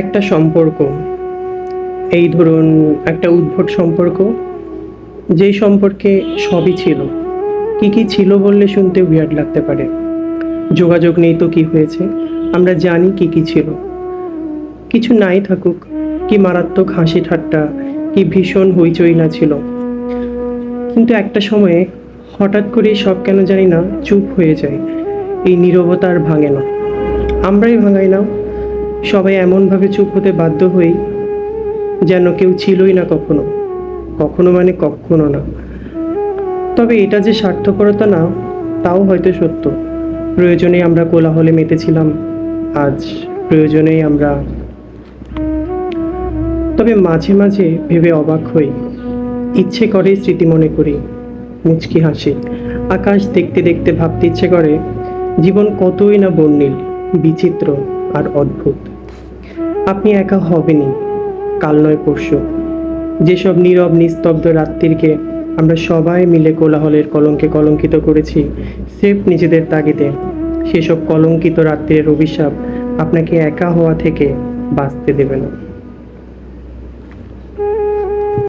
একটা সম্পর্ক, এই ধরুন একটা উদ্ভট সম্পর্ক, যেই সম্পর্কে সবই ছিল। কি কি ছিল বললে শুনতে উইয়ার্ড লাগতে পারে। যোগাযোগ নেই তো কি হয়েছে, আমরা জানি কি কি ছিল। কিছু নাই থাকুক, কি মারাত্মক হাসি ঠাট্টা, কি ভীষণ হইচই না ছিল। কিন্তু একটা সময়ে হঠাৎ করেই সব কেন জানি না চুপ হয়ে যায়। এই নীরবতা আর ভাঙে না, আমরাই ভাঙাই না। সবাই এমনভাবে চুপ হতে বাধ্য হই যেন কেউ ছিলই না কখনো, কখনো মানে কখনো না। তবে এটা যে স্বার্থপরতা না, তাও হয়তো সত্য। প্রয়োজনে আমরা কোলাহলে মেতেছিলাম, আজ প্রয়োজনেই আমরা। তবে মাঝে মাঝে ভেবে অবাক হই, ইচ্ছে করে স্মৃতি মনে করি, মুচকি হাসি। আকাশ দেখতে দেখতে ভাবতে ইচ্ছে করে জীবন কতই না বর্ণিল, বিচিত্র আর অদ্ভুত। আপনি একা হবেনই, কাল নয় পরশু। যেসব নীরব নিস্তব্ধ রাত্রিকে আমরা সবাই মিলে কোলাহলের কলঙ্কে কলঙ্কিত করেছি স্রেফ নিজেদের তাগিদে, সেসব কলঙ্কিত রাত্রির অভিশাপ আপনাকে একা হওয়া থেকে বাঁচতে দেবে না।